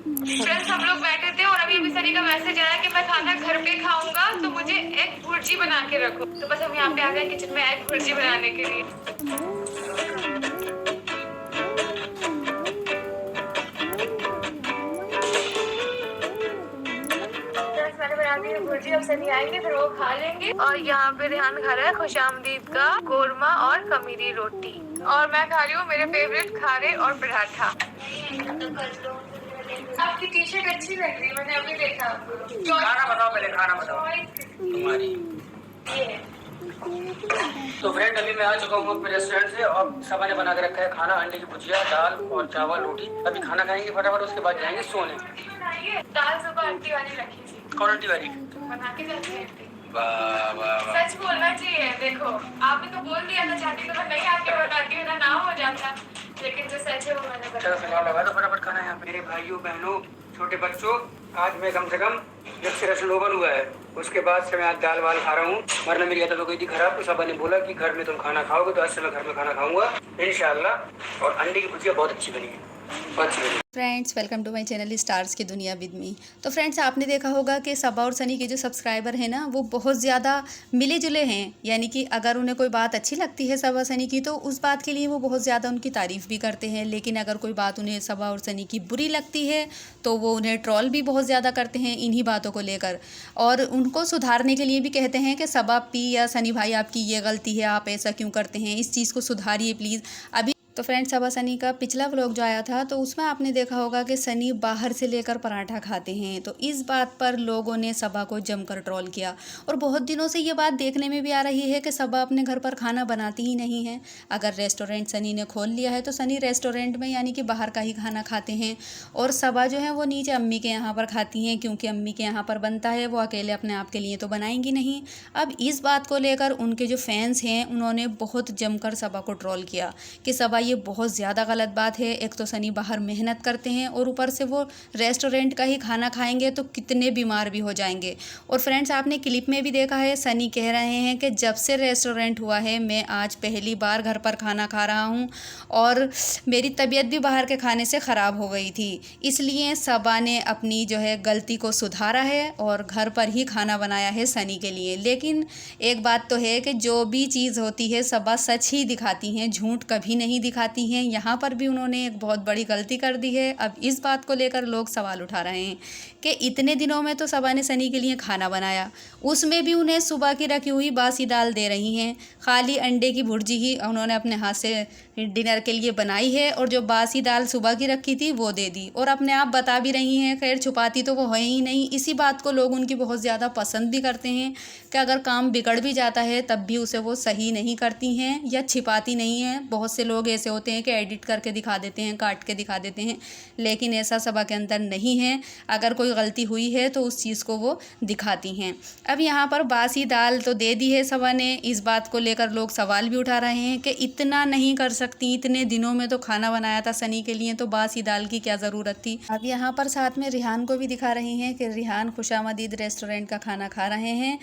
Friends हम लोग बैठे थे और अभी अभी सनी का मैसेज आया कि मैं खाना घर पे खाऊंगा तो मुझे एग भुर्जी बना के रखो। तो बस हम यहाँ पे आ गए किचन में एग भुर्जी बनाने के लिए। फ्रेंड्स मैंने बना दी है भुर्जी, अब सनी आएंगे फिर वो खा लेंगे। और यहाँ पे रेहान खा रहा है खुशामदीद का कोरमा और खमीरी रोटी, और मैं खा रही हूँ मेरे फेवरेट खारे और पराठा। आपकी टी शर्ट अच्छी लग रही है, मैंने अभी देखा आपको। खाना बताओ, पहले खाना बताओ तुम्हारी। तो फ्रेंड अभी मैं आ चुका हूँ अपने रेस्टोरेंट से और सबा ने बना के रखा है खाना, अंडे की भुजिया, दाल और चावल रोटी। अभी खाना खाएंगे फटाफट, उसके बाद जाएंगे सोने। दाल सुबह आंटी वाली रखी थी। कौन आंटी वाली? बना के जाती है आंटी। वाह वाह वाह। सच बोलना चाहिए, देखो आपने तो बोल दिया था चाहती तो मैं नहीं आपके बताती, मेरा नाम हो जाता, लेकिन जो सच है वो मैंने चलो बताया। फिलहाल लगा दो फटाफट खाना। यहाँ मेरे भाइयों बहनों छोटे बच्चों, आज मैं कम से कम जब से रेस्टोरेंट ओपन हुआ है उसके बाद से मैं आज दाल वाल खा रहा हूँ, वरना मेरी आदत हो गई थी खराब। तो सबा ने बोला कि घर में तुम खाना खाओगे, तो आज से मैं घर में खाना खाऊंगा इंशाल्लाह। और अंडे की भुजिया बहुत अच्छी बनी है, बहुत अच्छी बनी। Friends welcome to my channel stars की दुनिया विद मी। तो फ्रेंड्स आपने देखा होगा कि सबा और सनी के जो सब्सक्राइबर हैं ना वो बहुत ज़्यादा मिले जुले हैं, यानी कि अगर उन्हें कोई बात अच्छी लगती है सबा सनी की तो उस बात के लिए वो बहुत ज़्यादा उनकी तारीफ़ भी करते हैं, लेकिन अगर कोई बात उन्हें सबा और सनी की बुरी लगती है तो वो उन्हें ट्रोल भी बहुत ज़्यादा करते हैं इन्हीं बातों को लेकर, और उनको सुधारने के लिए भी कहते हैं कि सबा पी या सनी भाई आपकी ये गलती है, आप ऐसा क्यों करते हैं, इस चीज़ को सुधारिए प्लीज़। अभी तो फ्रेंड्स सबा सनी का पिछला व्लॉग जो आया था तो उसमें आपने देखा होगा कि सनी बाहर से लेकर पराठा खाते हैं, तो इस बात पर लोगों ने सबा को जमकर ट्रोल किया। और बहुत दिनों से ये बात देखने में भी आ रही है कि सबा अपने घर पर खाना बनाती ही नहीं है। अगर रेस्टोरेंट सनी ने खोल लिया है तो सनी रेस्टोरेंट में यानी कि बाहर का ही खाना खाते हैं, और सबा जो है वो नीचे अम्मी के यहाँ पर खाती हैं, क्योंकि अम्मी के यहाँ पर बनता है, वो अकेले अपने आप के लिए तो बनाएंगी नहीं। अब इस बात को लेकर उनके जो फैंस हैं उन्होंने बहुत जमकर सबा को ट्रोल किया कि सबा ये बहुत ज़्यादा गलत बात है, एक तो सनी बाहर मेहनत करते हैं और ऊपर से वो रेस्टोरेंट का ही खाना खाएंगे तो कितने बीमार भी हो जाएंगे। और फ्रेंड्स आपने क्लिप में भी देखा है सनी कह रहे हैं कि जब से रेस्टोरेंट हुआ है मैं आज पहली बार घर पर खाना खा रहा हूँ और मेरी तबीयत भी बाहर के खाने से ख़राब हो गई थी, इसलिए सबा ने अपनी जो है गलती को सुधारा है और घर पर ही खाना बनाया है सनी के लिए। लेकिन एक बात तो है कि जो भी चीज़ होती है सबा सच ही दिखाती हैं, झूठ कभी नहीं दिखाती हैं। यहाँ पर भी उन्होंने एक बहुत बड़ी गलती कर दी है। अब इस बात को लेकर लोग सवाल उठा रहे हैं कि इतने दिनों में तो सबा ने सनी के लिए खाना बनाया, उसमें भी उन्हें सुबह की रखी हुई बासी दाल दे रही हैं, खाली अंडे की भुर्जी ही उन्होंने अपने हाथ से डिनर के लिए बनाई है और जो बासी दाल सुबह की रखी थी वो दे दी, और अपने आप बता भी रही हैं, खैर छुपाती तो वो है ही नहीं। इसी बात को लोग उनकी बहुत ज़्यादा पसंद भी करते हैं कि अगर काम बिगड़ भी जाता है तब भी उसे वो सही नहीं करती हैं या छिपाती नहीं हैं। बहुत से लोग ऐसे होते हैं कि एडिट करके दिखा देते हैं, काट के दिखा देते हैं, लेकिन ऐसा सबा के अंदर नहीं है। अगर कोई गलती हुई है तो उस चीज़ को वो दिखाती हैं। अब यहाँ पर बासी दाल तो दे दी है सबा ने, इस बात को लेकर लोग सवाल भी उठा रहे हैं कि इतना नहीं कर सकती, इतने दिनों में तो खाना बनाया था सनी के लिए, तो बासी दाल की क्या ज़रूरत थी। अब यहाँ पर साथ में रिहान को भी दिखा रही हैं कि रिहान खुशामदीद रेस्टोरेंट का खाना खा रहे हैं,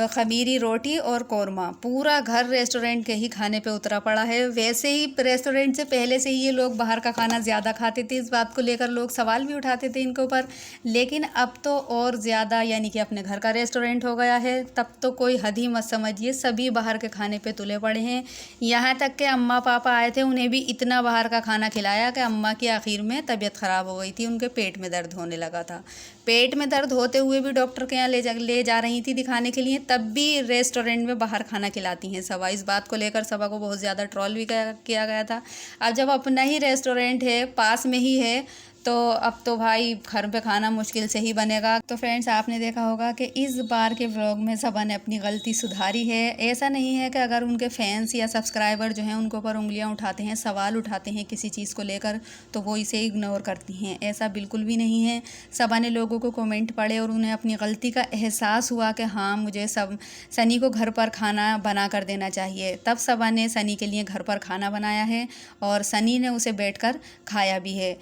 खमीरी रोटी और कौरमा। पूरा घर रेस्टोरेंट के ही खाने पे उतरा पड़ा है। वैसे ही रेस्टोरेंट से पहले से ही ये लोग बाहर का खाना ज़्यादा खाते थे, इस बात को लेकर लोग सवाल भी उठाते थे इनके ऊपर, लेकिन अब तो और ज़्यादा, यानी कि अपने घर का रेस्टोरेंट हो गया है, तब तो कोई हद ही मत समझिए, सभी बाहर के खाने पे तुले पड़े हैं। यहाँ तक के अम्मा पापा आए थे, उन्हें भी इतना बाहर का खाना खिलाया कि अम्मा की आखिर में तबीयत ख़राब हो गई थी, उनके पेट में दर्द होने लगा था। पेट में दर्द होते हुए भी डॉक्टर के यहाँ ले जा रही थी दिखाने के लिए, तब भी रेस्टोरेंट में बाहर खाना खिलाती हैं सबा। इस बात को लेकर सबा को बहुत ज़्यादा ट्रोल भी किया गया था। अब जब अपना ही रेस्टोरेंट है, पास में ही है, तो अब तो भाई घर पे खाना मुश्किल से ही बनेगा। तो फ्रेंड्स आपने देखा होगा कि इस बार के व्लॉग में सबा ने अपनी गलती सुधारी है। ऐसा नहीं है कि अगर उनके फैंस या सब्सक्राइबर जो हैं उनके ऊपर उंगलियां उठाते हैं, सवाल उठाते हैं किसी चीज़ को लेकर, तो वो इसे इग्नोर करती हैं, ऐसा बिल्कुल भी नहीं है। सबा ने लोगों को कमेंट पढ़े और उन्हें अपनी गलती का एहसास हुआ कि हाँ मुझे सनी को घर पर खाना बना कर देना चाहिए, तब सबा ने सनी के लिए घर पर खाना बनाया है और सनी ने उसे बैठकर खाया भी है।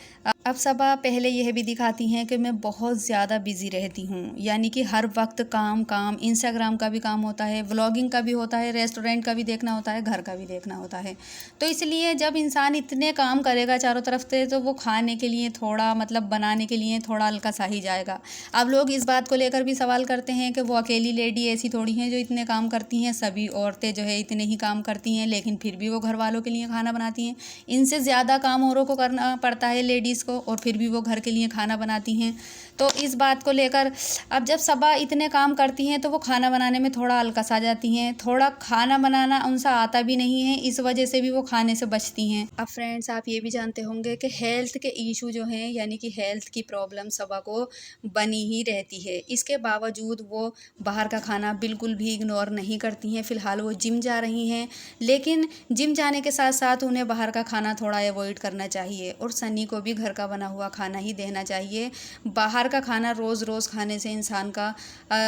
अब सबा पहले यह भी दिखाती हैं कि मैं बहुत ज़्यादा बिज़ी रहती हूँ, यानी कि हर वक्त काम काम, इंस्टाग्राम का भी काम होता है, व्लॉगिंग का भी होता है, रेस्टोरेंट का भी देखना होता है, घर का भी देखना होता है। तो इसलिए जब इंसान इतने काम करेगा चारों तरफ से तो वो खाने के लिए थोड़ा मतलब बनाने के लिए थोड़ा हल्का सा ही जाएगा। अब लोग इस बात को लेकर भी सवाल करते हैं कि वो अकेली लेडी ऐसी थोड़ी हैं जो इतने काम करती हैं, सभी औरतें जो है इतने ही काम करती हैं लेकिन फिर भी वो घर वालों के लिए खाना बनाती हैं। इनसे ज़्यादा काम औरों को करना पड़ता है लेडीज़ को, और फिर भी वो घर के लिए खाना बनाती हैं। तो इस बात को लेकर अब जब सबा इतने काम करती हैं तो वो खाना बनाने में थोड़ा अलकस आ जाती हैं, थोड़ा खाना बनाना उनसे आता भी नहीं है, इस वजह से भी वो खाने से बचती हैं। अब फ्रेंड्स आप ये भी जानते होंगे कि हेल्थ के इशू जो हैं, यानी कि हेल्थ की प्रॉब्लम सबा को बनी ही रहती है। इसके बावजूद वो बाहर का खाना बिल्कुल भी इग्नोर नहीं करती हैं। फ़िलहाल वो जिम जा रही हैं, लेकिन जिम जाने के साथ साथ उन्हें बाहर का खाना थोड़ा अवॉइड करना चाहिए और सनी को भी घर का बना हुआ खाना ही देना चाहिए। बाहर का खाना रोज़ रोज़ खाने से इंसान का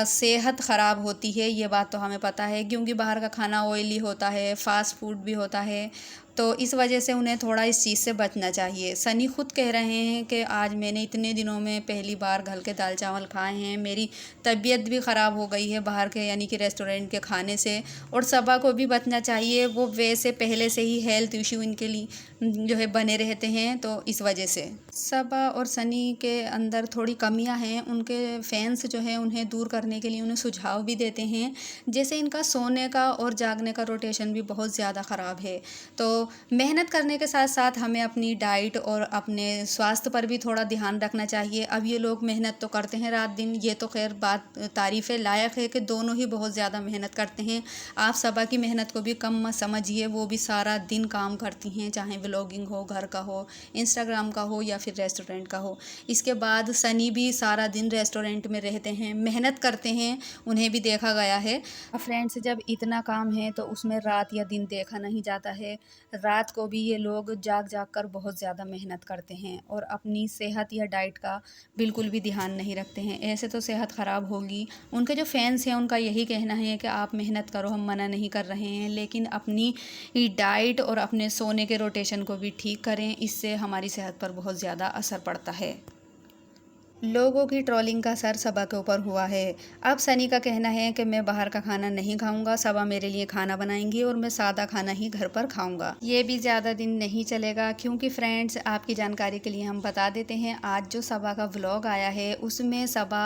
सेहत ख़राब होती है, ये बात तो हमें पता है, क्योंकि बाहर का खाना ऑयली होता है, फ़ास्ट फूड भी होता है। तो इस वजह से उन्हें थोड़ा इस चीज़ से बचना चाहिए। सनी खुद कह रहे हैं कि आज मैंने इतने दिनों में पहली बार घर के दाल चावल खाए हैं, मेरी तबीयत भी ख़राब हो गई है बाहर के यानी कि रेस्टोरेंट के खाने से, और सबा को भी बचना चाहिए। वो वैसे पहले से ही हेल्थ इशू इनके लिए जो है बने रहते हैं, तो इस वजह से सबा और सनी के अंदर थोड़ी कमियां हैं। उनके फैंस जो है उन्हें दूर करने के लिए उन्हें सुझाव भी देते हैं, जैसे इनका सोने का और जागने का रोटेशन भी बहुत ज़्यादा ख़राब है। तो मेहनत करने के साथ साथ हमें अपनी डाइट और अपने स्वास्थ्य पर भी थोड़ा ध्यान रखना चाहिए। अब ये लोग मेहनत तो करते हैं रात दिन, ये तो खैर बात तारीफ़ लायक है कि दोनों ही बहुत ज़्यादा मेहनत करते हैं। आप सबा की मेहनत को भी कम मत समझिए, वो भी सारा दिन काम करती हैं, चाहे व्लॉगिंग हो, घर का हो, इंस्टाग्राम का हो या फिर रेस्टोरेंट का हो। इसके बाद सनी भी सारा दिन रेस्टोरेंट में रहते हैं, मेहनत करते हैं, उन्हें भी देखा गया है। फ्रेंड्स जब इतना काम है तो उसमें रात या दिन देखा नहीं जाता है। रात को भी ये लोग जाग जाग कर बहुत ज़्यादा मेहनत करते हैं और अपनी सेहत या डाइट का बिल्कुल भी ध्यान नहीं रखते हैं। ऐसे तो सेहत ख़राब होगी। उनके जो फैंस हैं उनका यही कहना है कि आप मेहनत करो, हम मना नहीं कर रहे हैं, लेकिन अपनी डाइट और अपने सोने के रोटेशन को भी ठीक करें, इससे हमारी सेहत पर बहुत ज़्यादा असर पड़ता है। लोगों की ट्रोलिंग का असर सबा के ऊपर हुआ है। अब सनी का कहना है कि मैं बाहर का खाना नहीं खाऊंगा, सबा मेरे लिए खाना बनाएंगी और मैं सादा खाना ही घर पर खाऊंगा। ये भी ज़्यादा दिन नहीं चलेगा, क्योंकि फ्रेंड्स आपकी जानकारी के लिए हम बता देते हैं, आज जो सबा का व्लॉग आया है उसमें सबा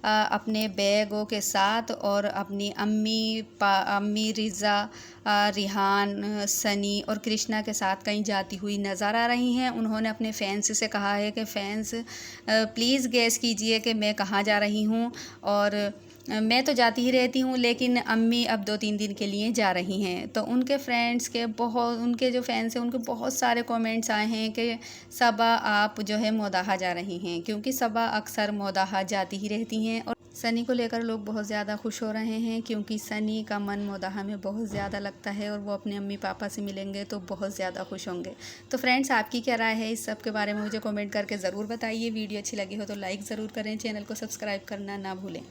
अपने बैगों के साथ और अपनी अम्मी रिज़ा, रिहान, सनी और कृष्णा के साथ कहीं जाती हुई नज़र आ रही हैं। उन्होंने अपने फैंस से कहा है कि फैंस प्लीज़ गेस कीजिए कि मैं कहाँ जा रही हूँ, और मैं तो जाती ही रहती हूँ लेकिन अम्मी अब 2-3 दिन के लिए जा रही हैं। तो उनके फ्रेंड्स के उनके जो फैंस हैं उनके बहुत सारे कमेंट्स आए हैं कि सबा आप जो है मोदाहा जा रही हैं, क्योंकि सबा अक्सर मोदाहा जाती ही रहती हैं। और सनी को लेकर लोग बहुत ज़्यादा खुश हो रहे हैं, क्योंकि सनी का मन मोदाहा में बहुत ज़्यादा लगता है और वो अपने अम्मी पापा से मिलेंगे तो बहुत ज़्यादा खुश होंगे। तो फ्रेंड्स आपकी क्या राय है इस सब के बारे में मुझे कमेंट करके ज़रूर बताइए। वीडियो अच्छी लगी हो तो लाइक ज़रूर करें, चैनल को सब्सक्राइब करना ना भूलें।